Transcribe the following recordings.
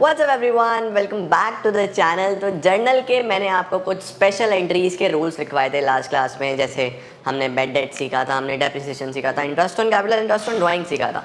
WhatsApp everyone, welcome back to the channel. तो journal के मैंने आपको कुछ स्पेशल एंट्रीज के रूल्स लिखवाए थे लास्ट क्लास में। जैसे हमने बेड डेट सीखा था, हमने डेप्रिसिएशन सीखा था, interest on capital, interest on drawing सीखा था।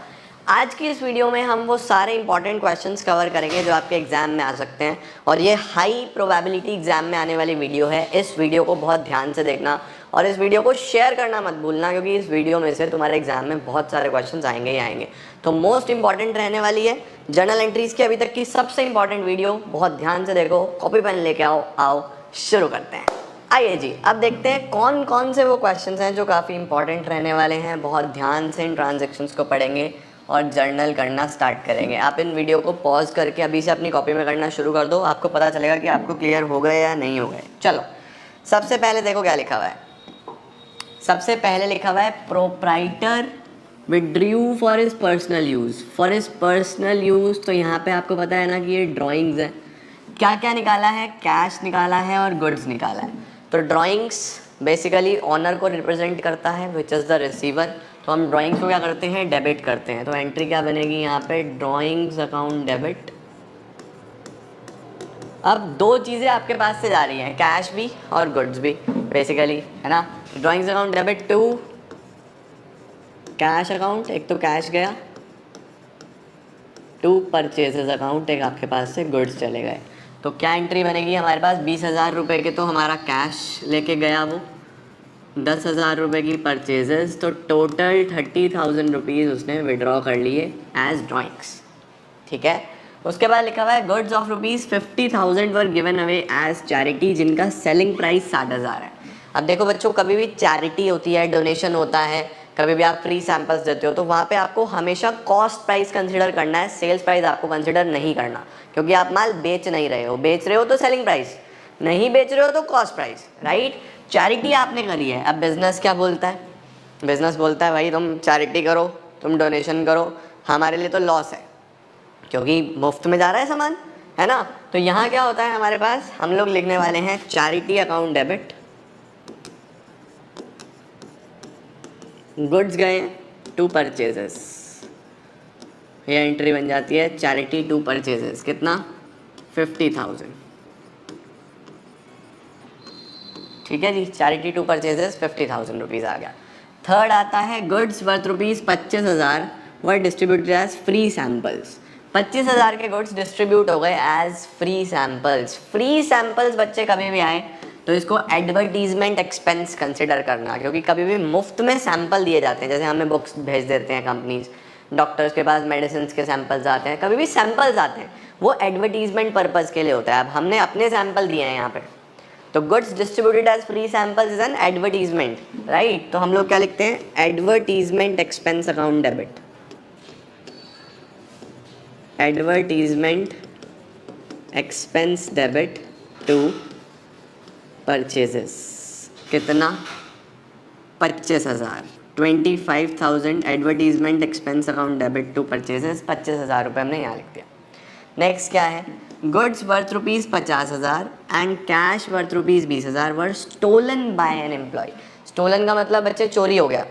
आज की इस वीडियो में हम वो सारे इंपॉर्टेंट क्वेश्चंस कवर करेंगे जो आपके एग्जाम में आ सकते हैं, और ये हाई प्रोबेबिलिटी एग्जाम में आने वाली वीडियो है। इस वीडियो को बहुत ध्यान से देखना और इस वीडियो को शेयर करना मत भूलना, क्योंकि इस वीडियो में से तुम्हारे एग्जाम में बहुत सारे क्वेश्चंस आएंगे ही आएंगे। तो मोस्ट इंपॉर्टेंट रहने वाली है जर्नल एंट्रीज की अभी तक की सबसे इंपॉर्टेंट वीडियो। बहुत ध्यान से देखो, कॉपी पेन लेके आओ शुरू करते हैं। आइए जी, अब देखते हैं कौन कौन से वो क्वेश्चंस हैं जो काफ़ी इंपॉर्टेंट रहने वाले हैं। बहुत ध्यान से इन ट्रांजेक्शन्स को पढ़ेंगे और जर्नल करना स्टार्ट करेंगे। आप इन वीडियो को पॉज करके अभी से अपनी कॉपी में करना शुरू कर दो, आपको पता चलेगा कि आपको क्लियर हो गए या नहीं हो गए। चलो, सबसे पहले देखो क्या लिखा हुआ है। सबसे पहले लिखा हुआ है proprietor withdrew for his personal use. For his personal use, तो यहाँ पे आपको पता है ना कि ये ड्राइंग्स है। क्या क्या निकाला है? कैश निकाला है और गुड्स निकाला है। तो ड्राइंग्स बेसिकली ऑनर को रिप्रेजेंट करता है, विच इज़ द रिसीवर। तो हम ड्राइंग्स को क्या करते हैं? डेबिट करते हैं। तो एंट्री क्या बनेगी यहाँ पे? Drawings account debit. अब दो चीज़ें आपके पास से जा रही हैं, कैश भी और गुड्स भी बेसिकली, है ना। Drawings account debit to cash account, एक तो कैश गया, टू परचेजेस अकाउंट, एक आपके पास से गुड्स चले गए। तो क्या एंट्री बनेगी हमारे पास? 20,000 रुपये के तो हमारा कैश लेके गया वो, 10,000 रुपये की परचेजेस, तो टोटल 30,000 रुपीज़ उसने विड्रॉ कर लिए एज ड्राइंग्स। ठीक है। उसके बाद लिखा हुआ है goods of ₹50,000 were given away as charity, जिनका सेलिंग प्राइस 60,000 है। अब देखो बच्चों, कभी भी चैरिटी होती है, डोनेशन होता है, कभी भी आप फ्री सैंपल्स देते हो, तो वहाँ पे आपको हमेशा कॉस्ट प्राइस कंसिडर करना है, सेल्स प्राइस आपको कंसिडर नहीं करना, क्योंकि आप माल बेच नहीं रहे हो। बेच रहे हो तो सेलिंग प्राइस, नहीं बेच रहे हो तो कॉस्ट प्राइस, राइट। चैरिटी आपने करी है। अब बिजनेस क्या बोलता है? बिजनेस बोलता है भाई तुम चैरिटी करो, तुम डोनेशन करो, हमारे लिए तो लॉस है, क्योंकि मुफ्त में जा रहा है सामान, है ना। तो यहाँ क्या होता है हमारे पास? हम लोग लिखने वाले हैं चैरिटी अकाउंट डेबिट, गुड्स गए टू परचेजेस, ये एंट्री बन जाती है चैरिटी टू परचेजेस। कितना? 50,000। ठीक है जी, चैरिटी टू परचेजेस 50,000 रुपीज़ आ गया। थर्ड आता है goods worth ₹25,000 were distributed as free samples. 25,000 के गुड्स डिस्ट्रीब्यूट हो गए as free samples. Free samples बच्चे कभी भी आए तो इसको एडवर्टीजमेंट एक्सपेंस कंसिडर करना, क्योंकि कभी भी मुफ्त में सैंपल दिए जाते हैं। जैसे हमें बुक्स भेज देते हैं कंपनीज, डॉक्टर्स के पास मेडिसिन के सैंपल्स आते हैं, कभी भी सैंपल्स आते हैं, वो एडवर्टीजमेंट पर्पज़ के लिए होता है। अब हमने अपने सैंपल दिए हैं यहाँ पे, तो goods distributed as free samples is an advertisement, right. तो हम लोग क्या लिखते हैं? Advertisement expense account debit. Advertisement expense debit to purchases. कितना? 25,000। 25,000 advertisement expense account debit to purchases. 25,000 रुपये हमने यहाँ लिख दिया। नेक्स्ट क्या है? Goods worth ₹50,000 and cash worth ₹20,000 were stolen by an employ. Stolen का मतलब बच्चे चोरी हो गया।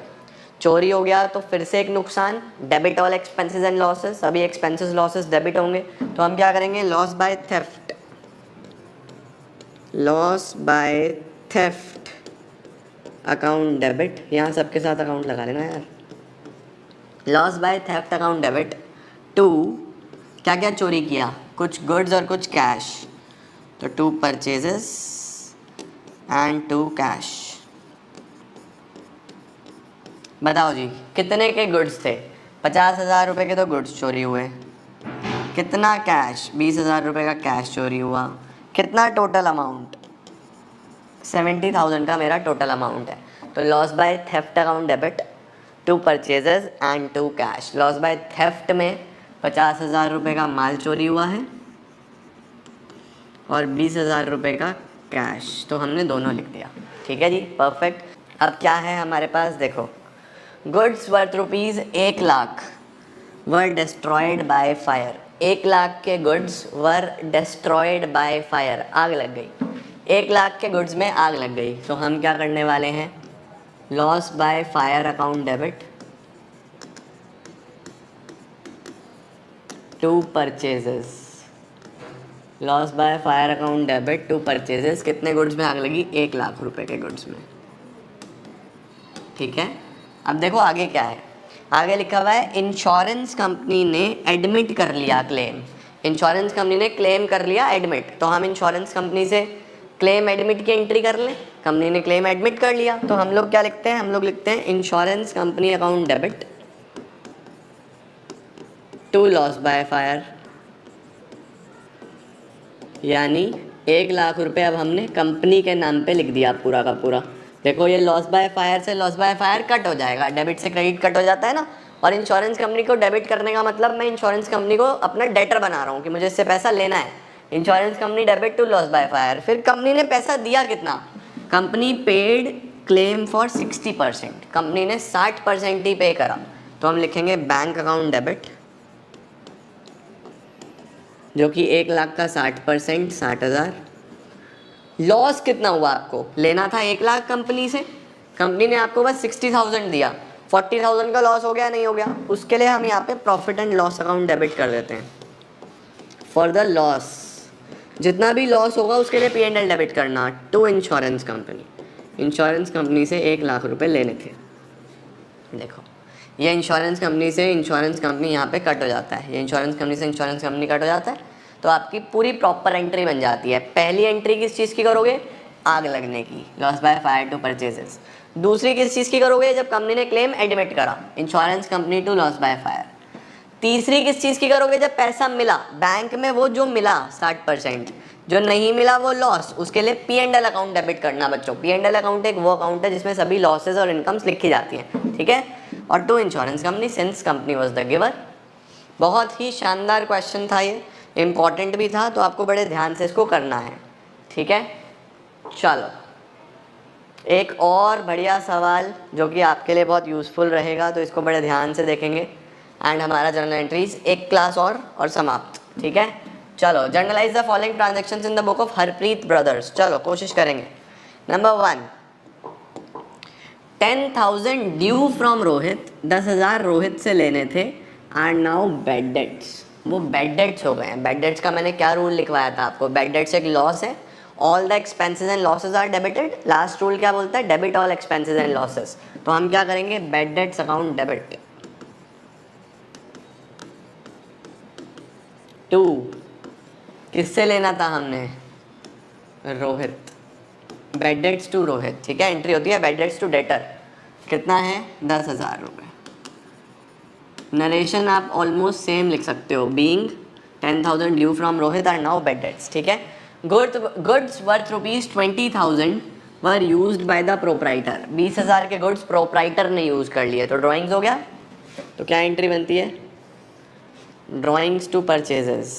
चोरी हो गया तो फिर से एक नुकसान, debit all expenses and losses. अभी एक्सपेंसेस लॉसेस डेबिट होंगे, तो हम क्या करेंगे? Loss by theft, loss by theft account debit. यहाँ सबके साथ अकाउंट लगा लेना यार। Loss by theft account debit to, क्या क्या चोरी किया? कुछ गुड्स और कुछ कैश, तो to purchases and to cash. बताओ जी, कितने के गुड्स थे? 50,000 रुपये के तो गुड्स चोरी हुए। कितना कैश? 20,000 रुपये का कैश चोरी हुआ। कितना टोटल अमाउंट? 70,000 का मेरा टोटल अमाउंट है। तो loss by theft account debit to purchases and to cash. Loss by theft में 50,000 रुपये का माल चोरी हुआ है और 20,000 रुपये का कैश, तो हमने दोनों लिख दिया। ठीक है जी, परफेक्ट। अब क्या है हमारे पास? देखो, goods worth ₹1,00,000 were destroyed by fire. 1,00,000 के goods were destroyed by fire, आग लग गई। 1,00,000 के गुड्स में आग लग गई, तो हम क्या करने वाले हैं? Loss by fire account debit to purchases. Loss by fire account debit to purchases, कितने गुड्स में आग लगी? 1,00,000 रुपए के गुड्स में। ठीक है, अब देखो आगे क्या है। आगे लिखा हुआ है इंश्योरेंस कंपनी ने एडमिट कर लिया क्लेम। इंश्योरेंस कंपनी ने क्लेम कर लिया एडमिट, तो हम इंश्योरेंस कंपनी से क्लेम एडमिट की एंट्री कर लें। कंपनी ने क्लेम एडमिट कर लिया, तो हम लोग क्या लिखते हैं? हम लोग लिखते हैं insurance company account debit to loss by fire, यानी 1,00,000 रुपए अब हमने कंपनी के नाम पे लिख दिया पूरा का पूरा। देखो ये लॉस बाय फायर से लॉस बाय फायर कट हो जाएगा, डेबिट से क्रेडिट कट हो जाता है ना। और इंश्योरेंस कंपनी को डेबिट करने का मतलब मैं इंश्योरेंस कंपनी को अपना डेटर बना रहा हूँ कि मुझे इससे पैसा लेना है। Insurance company debit to loss by fire. फिर कंपनी ने पैसा दिया कितना? Company paid claim for 60%, company ने 60% ही पे करा, तो हम लिखेंगे बैंक अकाउंट डेबिट, जो कि 1,00,000 का 60%, 60,000। लॉस कितना हुआ? आपको लेना था 1,00,000 कंपनी से, कंपनी ने आपको बस 60,000 दिया, 40,000 का लॉस हो गया नहीं हो गया? उसके लिए हम यहाँ पे profit and loss account debit कर देते हैं। फॉर द लॉस, जितना भी लॉस होगा उसके लिए P&L डेबिट करना to insurance company. Insurance company से 1,00,000 रुपए लेने थे। देखो ये इंश्योरेंस कंपनी से इंश्योरेंस कंपनी यहाँ पे कट हो जाता है, ये इंश्योरेंस कंपनी से इंश्योरेंस कंपनी कट हो जाता है, तो आपकी पूरी प्रॉपर एंट्री बन जाती है। पहली एंट्री किस चीज़ की करोगे? आग लगने की, loss by fire to purchases. दूसरी किस चीज़ की करोगे? जब कंपनी ने क्लेम एडमिट करा, insurance company to loss by fire. तीसरी किस चीज़ की करोगे? जब पैसा मिला बैंक में, वो जो मिला 60%, जो नहीं मिला वो लॉस, उसके लिए P&L अकाउंट डेबिट करना बच्चों। P&L अकाउंट एक वो अकाउंट है जिसमें सभी लॉसेज और इनकम्स लिखी जाती हैं, ठीक है। और to insurance company since company was the giver. बहुत ही शानदार क्वेश्चन था ये, इम्पॉर्टेंट भी था, तो आपको बड़े ध्यान से इसको करना है, ठीक है। चलो एक और बढ़िया सवाल जो कि आपके लिए बहुत यूज़फुल रहेगा, तो इसको बड़े ध्यान से देखेंगे एंड हमारा जर्नल एंट्रीज एक क्लास और समाप्त, ठीक है। चलो generalized the following transactions in the book of Harpreet brothers. चलो कोशिश करेंगे। Number 1, 10,000 due from Rohit, 10,000 Rohit से लेने थे, आर नाउ बैड डेट्स। वो बैड डेट्स हो गए हैं। बैड डेट्स का मैंने क्या रूल लिखवाया था आपको? बैड डेट्स एक लॉस है, all the expenses and losses are debited. Last rule क्या बोलता है? Debit all expenses and losses. तो हम क्या करेंगे? Bad debts account debit to, किससे लेना था हमने? Rohit. Bad debts to Rohit, ठीक है। एंट्री होती है बैड डेट्स टू डेटर, कितना है? 10,000 रुपये। नरेशन आप ऑलमोस्ट सेम लिख सकते हो, being 10,000 due from Rohit are now bad debts, ठीक है। Goods worth ₹20,000 were used by the proprietor. 20,000 के गुड्स प्रोपराइटर ने यूज़ कर लिए, तो ड्राइंग्स हो गया। तो क्या एंट्री बनती है? ड्राइंग्स टू परचेजेस,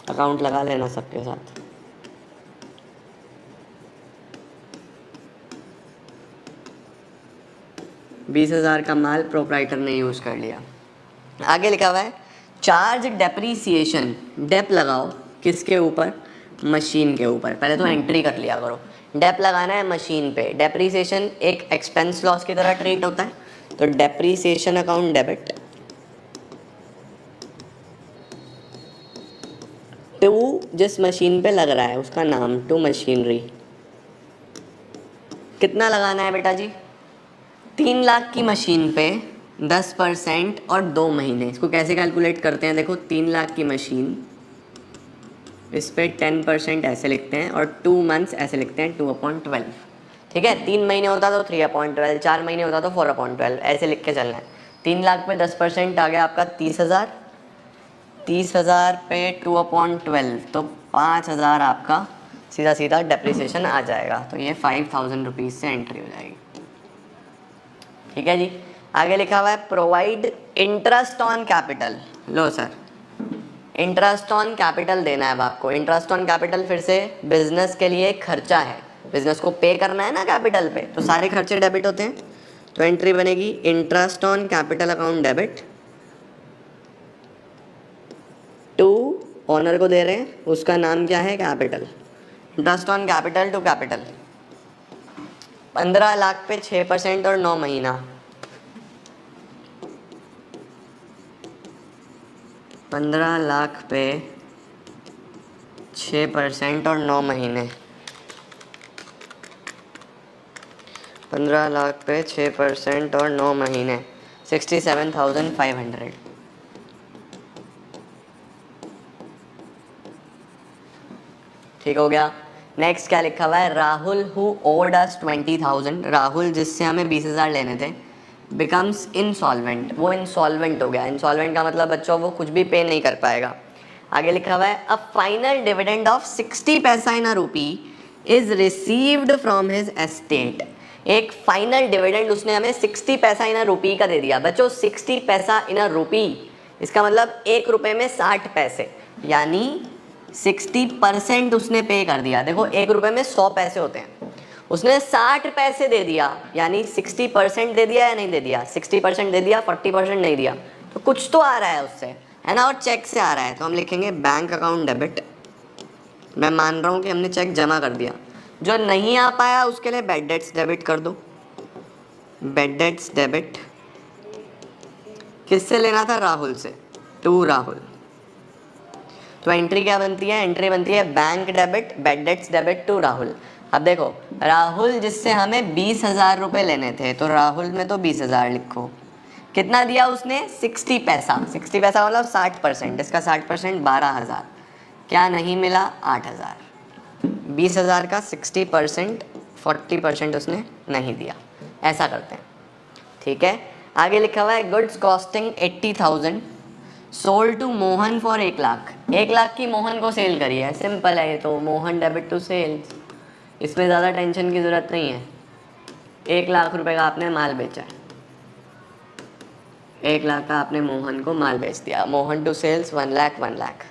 अकाउंट लगा लेना सबके साथ। $20,000 का माल प्रोपराइटर ने यूज़ कर लिया। आगे लिखा हुआ है चार्ज डेप्रीसिएशन, डेप लगाओ किसके ऊपर? मशीन के ऊपर। पहले तो एंट्री कर लिया करो, डेप लगाना है मशीन पे। डेप्रीसिएशन एक एक्सपेंस लॉस की तरह ट्रीट होता है, तो डेप्रीसिएशन अकाउंट डेबिट टू, जिस मशीन पे लग रहा है उसका नाम, टू मशीनरी। कितना लगाना है बेटा जी? 3,00,000 की मशीन पे 10% और 2 महीने। इसको कैसे कैलकुलेट करते हैं? देखो 3,00,000 की मशीन, इस पे 10% ऐसे लिखते हैं और 2 मंथ्स ऐसे लिखते हैं, 2/12, ठीक है। 3 महीने होता तो 3/12, 4 महीने होता तो 4/12, ऐसे लिख के चलना है। 3,00,000 पे 10% आ गया आपका 30,000, 30,000 पे 2/12, तो 5,000 आपका सीधा सीधा डेप्रिसिएशन आ जाएगा। तो ये 5,000 रुपीज़ से एंट्री हो जाएगी, ठीक है जी। आगे लिखा हुआ है provide interest on capital. Low sir, interest on capital देना है अब आपको। इंटरेस्ट ऑन कैपिटल फिर से बिजनेस के लिए एक खर्चा है, बिजनेस को पे करना है ना कैपिटल पे, तो सारे खर्चे डेबिट होते हैं। तो एंट्री बनेगी interest on capital account debit to, owner को दे रहे हैं, उसका नाम क्या है? Capital. Interest on capital to capital, 15,00,000 पे 6% और 9 महीना, 15 लाख पे 6% और 9 महीने। 15 लाख पे 6% और 9 महीने 67,500। ठीक हो गया। नेक्स्ट क्या लिखा हुआ है, राहुल हु ओड अस 20,000, राहुल जिससे हमें 20,000 लेने थे, बिकम्स इंसॉल्वेंट, वो इंसॉल्वेंट हो गया। इंसॉल्वेंट का मतलब बच्चों वो कुछ भी पे नहीं कर पाएगा। आगे लिखा हुआ है, अ फाइनल डिविडेंड ऑफ 60 पैसा in a rupee is received from his estate. एक फाइनल डिविडेंड उसने हमें 60 पैसा इन अ रूपी का दे दिया। बच्चों 60 पैसा इन अ रूपी, इसका मतलब 1 रुपये में 60 पैसे, यानी 60% उसने पे कर दिया। देखो 1 रुपये में 100 पैसे होते हैं, उसने 60 पैसे दे दिया, यानी 60% दे दिया या नहीं दे दिया, 60% दे दिया, 40% नहीं दिया, तो कुछ तो आ रहा है उससे, है ना, और चेक से आ रहा है। तो हम लिखेंगे बैंक अकाउंट डेबिट। मैं मान रहा हूँ कि हमने चेक जमा कर दिया। जो नहीं आ पाया उसके लिए बैड डेट्स डेबिट कर दो। बैड डेट्स डेबिट किससे लेना था, राहुल से, टू राहुल। तो एंट्री क्या बनती है, एंट्री बनती है bank debit, bad debts debit to Rahul. अब देखो राहुल जिससे हमें 20,000 रुपये लेने थे, तो राहुल में तो 20,000 लिखो। कितना दिया उसने, 60 पैसा। 60 पैसा मतलब 60%, इसका 60% 12,000। क्या नहीं मिला, 8,000। 20,000 का 60%, 40% उसने नहीं दिया। ऐसा करते हैं, ठीक है। आगे लिखा हुआ है, goods costing 80,000 sold to Mohan for 1 lakh. 1 lakh की मोहन को सेल करी है, सिंपल है ये तो, मोहन डेबिट टू सेल्स, इसमें ज़्यादा टेंशन की ज़रूरत नहीं है। 1 लाख रुपए का आपने माल बेचा है, 1 लाख का आपने मोहन को माल बेच दिया। Mohan to sales 1 lakh, 1 lakh.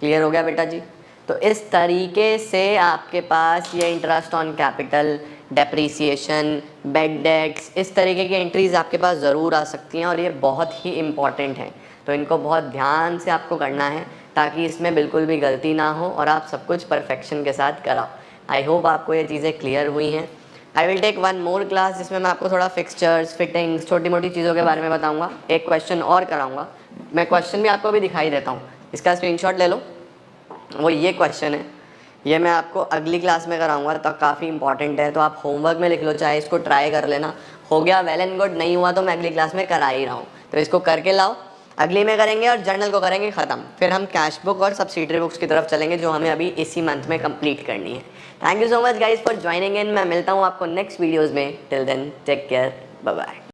Clear हो गया बेटा जी। तो इस तरीके से आपके पास ये interest on capital, depreciation, bad debts, इस तरीके की एंट्रीज आपके पास ज़रूर आ सकती हैं, और ये बहुत ही इम्पॉर्टेंट हैं। तो इनको बहुत ध्यान से आपको करना है, ताकि इसमें बिल्कुल भी गलती ना हो और आप सब कुछ परफेक्शन के साथ कराओ। आई होप आपको ये चीज़ें क्लियर हुई हैं। I will take one more class जिसमें मैं आपको थोड़ा फिक्सचर्स, फिटिंग्स, छोटी मोटी चीज़ों के बारे में बताऊँगा। एक क्वेश्चन और कराऊँगा, मैं क्वेश्चन भी आपको भी दिखाई देता हूँ, इसका स्क्रीनशॉट ले लो। वो ये क्वेश्चन है, ये मैं आपको अगली क्लास में कराऊंगा, तो काफ़ी इंपॉर्टेंट है, तो आप होमवर्क में लिख लो, चाहे इसको ट्राई कर लेना। हो गया वेल एंड गुड, नहीं हुआ तो मैं अगली क्लास में करा ही रहा हूँ, तो इसको करके लाओ। अगली में करेंगे और जर्नल को करेंगे ख़त्म, फिर हम कैश बुक और सब्सिडरी बुक्स की तरफ चलेंगे, जो हमें अभी इसी मंथ में कंप्लीट करनी है। Thank you so much guys for joining in. मैं मिलता हूँ आपको नेक्स्ट वीडियोज़ में। Till then take care, bye bye.